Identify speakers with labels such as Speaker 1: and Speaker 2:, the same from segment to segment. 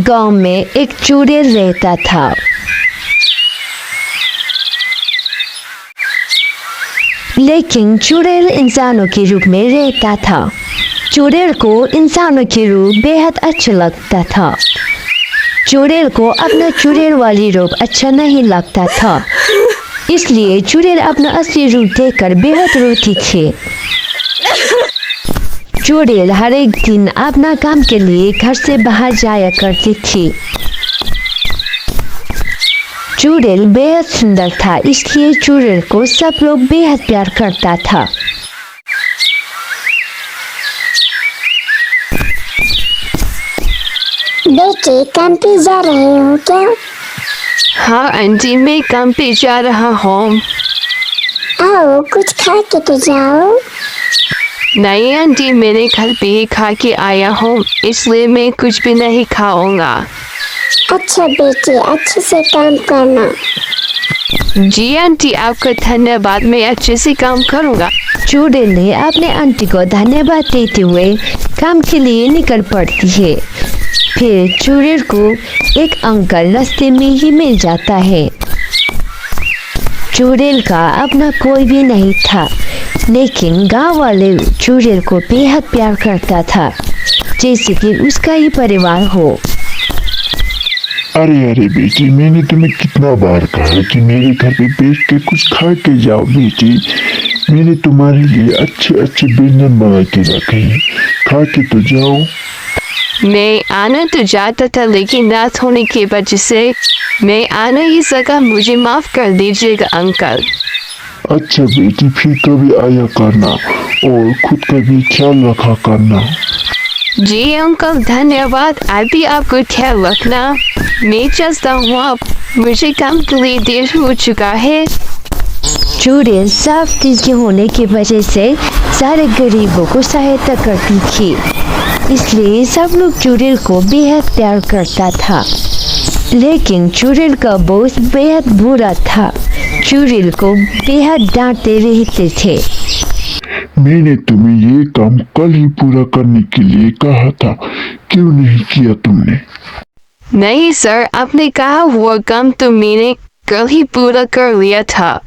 Speaker 1: गांव में एक चुड़ैल रहता था। लेकिन चुड़ैल इंसानों के रूप में रहता था। चुड़ैल को इंसानों के रूप बेहद अच्छा लगता था। चुड़ैल को अपना चुड़ैल वाली रूप अच्छा नहीं लगता था, इसलिए चुड़ैल अपना असली रूप देखकर बेहद रोती थी। चुड़ैल हर एक दिन अपना काम के लिए घर से बाहर जाया करती थी। चुड़ैल बेहद सुंदर था, इसलिए चुड़ैल को सब लोग बेहद प्यार करता था।
Speaker 2: बेटे, काम पे जा रहे हो क्या?
Speaker 3: हाँ आंटी, मैं काम पे जा रहा हूँ।
Speaker 2: आओ, कुछ खा के तो जाओ।
Speaker 3: नहीं आंटी, मैंने कल पे ही खा के आया हूँ, इसलिए मैं कुछ भी नहीं खाऊंगा।
Speaker 2: अच्छा बेटे, अच्छे से काम करना।
Speaker 3: जी आंटी, आपका धन्यवाद, मैं अच्छे से काम करूँगा।
Speaker 1: चुड़ैल ने अपने आंटी को धन्यवाद देते हुए काम के लिए निकल पड़ती है। फिर चुड़ैल को एक अंकल रास्ते में ही मिल जाता है। चुड़ैल का अपना कोई भी नहीं था, लेकिन गांव वाले चुड़ैल को बेहद प्यार करता था, जैसे कि उसका ही परिवार हो।
Speaker 4: अरे अरे बेटी, मैंने तुम्हें कितना बार कहा कि मेरे घर पे बैठ के कुछ खा के जाओ बेटी। मैंने तुम्हारे लिए अच्छे अच्छे व्यंजन बना के रखे हैं, खा के तो जाओ।
Speaker 3: मैं आना तो चाहता था, लेकिन रात होने की वजह से मैं आ नहीं सका। मुझे माफ कर दीजिएगा अंकल।
Speaker 4: अच्छा बेटी, फिर कभी आया करना और खुद का भी ख्याल रखा करना।
Speaker 3: जी अंकल, धन्यवाद। आप भी आपको ख्याल रखना। मैं चलता हूँ, अब मुझे काम के लिए देर हो चुका है।
Speaker 1: चुड़ैल साफ दिल के होने की वजह से सारे गरीबों को सहायता करती थी, इसलिए सब लोग चुड़ैल को बेहद प्यार करता था। लेकिन चुड़ैल का बॉस बेहद बुरा था, चुड़ैल को बेहद डांटते रहते थे।
Speaker 4: मैंने तुम्हें ये काम कल ही पूरा करने के लिए कहा था, क्यों नहीं किया तुमने?
Speaker 3: नहीं सर, आपने कहा हुआ काम तो मैंने कल ही पूरा कर लिया था।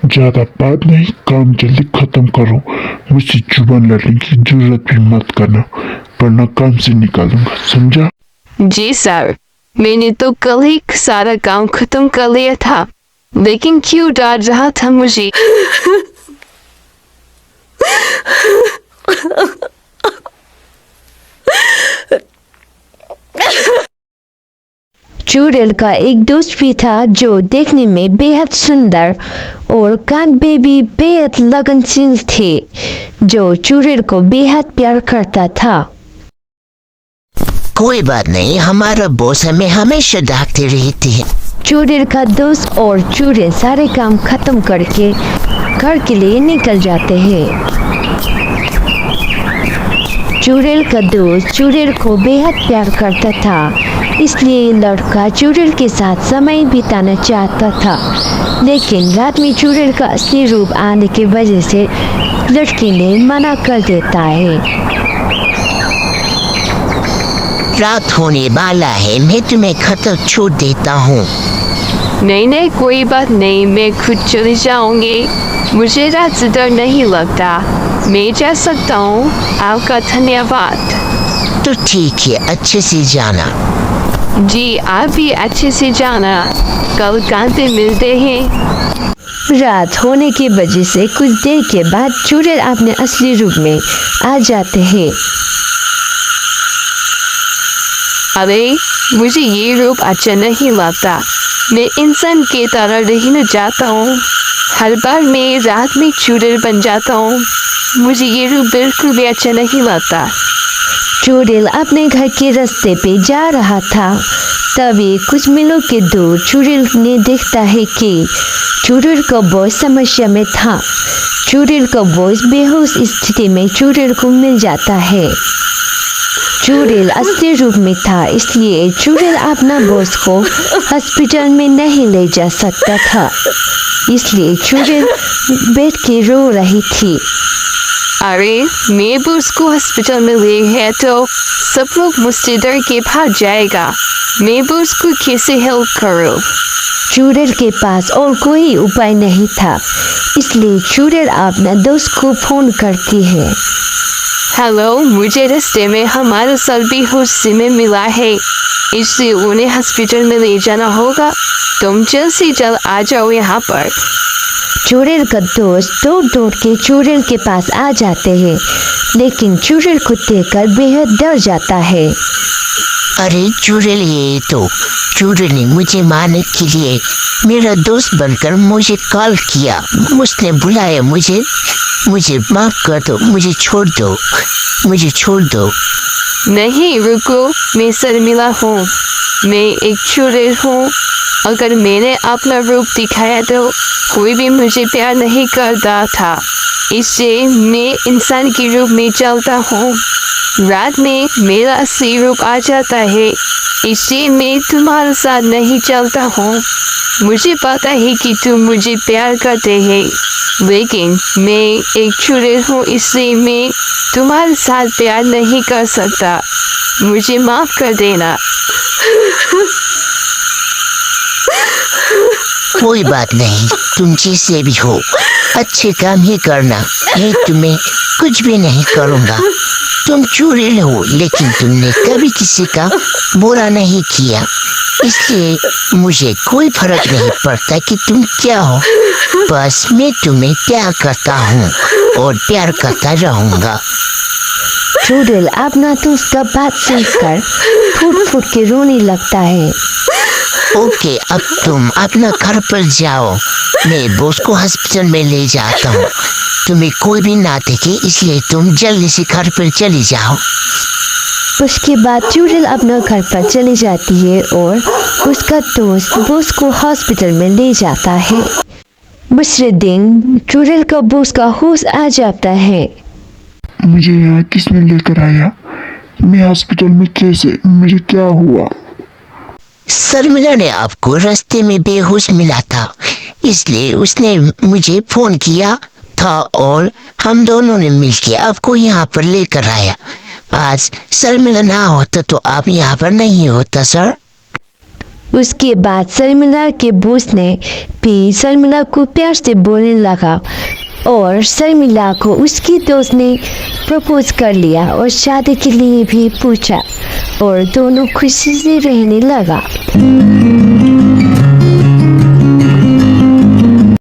Speaker 4: ज्यादा बात नहीं, काम जल्दी खत्म करो। मुझसे जुबान लड़ने की जरूरत भी मत करना, वरना काम से निकालूंगा, समझा?
Speaker 3: जी सर, मैंने तो कल ही सारा काम खत्म कर लिया था, लेकिन क्यों डांट रहा था मुझे?
Speaker 1: चुड़ैल का एक दोस्त भी था जो देखने में बेहद सुंदर और काम पे भी बेहद लगनशील थे, जो चुड़ैल को बेहद प्यार करता था।
Speaker 5: कोई बात नहीं, हमारा बॉस हमें हमेशा डांटते रहती है।
Speaker 1: चुड़ैल का दोस्त और चुड़ैल सारे काम खत्म करके घर के लिए निकल जाते हैं। चुड़ैल का दोस्त चुड़ैल को बेहद प्यार करता था, इसलिए लड़का चुड़ैल के साथ समय बिताना चाहता था। लेकिन रात में चुड़ैल का असली रूप आने की वजह से लड़की ने मना कर देता है।
Speaker 5: रात होने वाला है, मैं तुम्हें खतर छोड़ देता हूँ।
Speaker 3: नहीं नहीं, कोई बात नहीं, मैं खुद चली जाऊंगी। मुझे रात से डर नहीं लगता, मैं जा सकता हूँ। आपका धन्यवाद।
Speaker 5: तो ठीक है, अच्छे से जाना।
Speaker 3: जी, आप भी अच्छे से जाना, कल काम पे मिलते हैं।
Speaker 1: रात होने की वजह से कुछ देर के बाद चुड़ैल अपने असली रूप में आ जाते हैं।
Speaker 3: अरे, मुझे ये रूप अच्छा नहीं लगता। मैं इंसान की तरह रहना चाहता हूँ। हर बार मैं रात में चुड़ैल बन जाता हूँ। मुझे ये रूप बिल्कुल भी अच्छा नहीं लगता।
Speaker 1: चुड़ैल अपने घर के रास्ते पे जा रहा था, तभी कुछ मीलों के दूर चुड़ैल ने देखता है कि चुड़ैल का बॉस समस्या में था। चुड़ैल का बॉस बेहोश स्थिति में चुड़ैल को मिल जाता है। चुड़ैल असली रूप में था, इसलिए चुड़ैल अपना बॉस को हॉस्पिटल में नहीं ले जा सकता था, इसलिए चुड़ैल बैठ के रो रही थी।
Speaker 3: अरे मैं भी उसको हॉस्पिटल में ले गया तो सब लोग मुझसे डर के भाग जाएगा। मैं भी उसको कैसे हेल्प करूँ?
Speaker 1: चूड़र के पास और कोई उपाय नहीं था, इसलिए चूड़र अपने दोस्त को फोन करती है।
Speaker 3: हेलो, मुझे रास्ते में हमारा सलबी हुस्से में मिला है, इसलिए उन्हें हॉस्पिटल में ले जाना होगा। तुम जल्द से जल्द आ जाओ यहाँ पर।
Speaker 1: चूड़र का दोस्त दौड़ दौड़ के चूड़र के पास आ जाते हैं, लेकिन चूड़र को देखकर बेहद डर जाता है।
Speaker 5: अरे चुड़ैल, ये तो चुड़ैल ने मुझे मारने के लिए मेरा दोस्त बनकर मुझे कॉल किया। उसने बुलाया मुझे माफ कर दो, मुझे छोड़ दो, मुझे छोड़ दो।
Speaker 3: नहीं रुको, मैं शर्मिला हूँ, मैं एक चुड़ैल हूँ। अगर मैंने अपना रूप दिखाया तो कोई भी मुझे प्यार नहीं करता था, इससे मैं इंसान के रूप में चलता हूँ। रात में मेरा असली रूप आ जाता है, इससे मैं तुम्हारे साथ नहीं चलता हूँ। मुझे पता है कि तुम मुझे प्यार करते हैं, लेकिन मैं एक चुड़ैल हूँ, इसलिए मैं तुम्हारे साथ प्यार नहीं कर सकता। मुझे माफ कर देना।
Speaker 5: कोई बात नहीं, तुम जैसे भी हो अच्छे काम ही करना, मैं तुम्हें कुछ भी नहीं करूँगा। तुम चुड़ैल हो, लेकिन तुमने कभी किसी का बुरा नहीं किया, इसलिए मुझे कोई फर्क नहीं पड़ता कि तुम क्या हो। बस मैं तुम्हें प्यार करता हूँ और प्यार करता रहूँगा।
Speaker 1: चूड़ैल अपना दोस्त का बात सुनकर फूट फूट के रोने लगता है।
Speaker 5: ओके, अब तुम अपना घर पर जाओ, मैं बॉस को हॉस्पिटल में ले जाता हूँ। तुम्हें कोई भी ना देखे, इसलिए तुम जल्दी से घर पर चली जाओ।
Speaker 1: उसके बाद चूड़ैल अपना घर पर चली जाती है और उसका दोस्त बॉस को हॉस्पिटल में ले जाता है। दूसरे दिन चूड़ैल का बॉस का होश आ जाता है।
Speaker 4: मुझे यहाँ किसने लेकर आया? मैं हॉस्पिटल में कैसे? मुझे क्या हुआ?
Speaker 5: शर्मिला ने आपको रास्ते में बेहोश मिला था, इसलिए उसने मुझे फोन किया था और हम दोनों ने मिलकर आपको यहाँ पर लेकर आया। आज शर्मिला ना होता तो आप यहाँ पर नहीं होता सर।
Speaker 1: उसके बाद शर्मिला के बॉस ने भी शर्मिला को प्यार से बोलने लगा और शर्मिला को उसकी दोस्त ने प्रपोज कर लिया और शादी के लिए भी पूछा और दोनों खुशी से रहने लगा।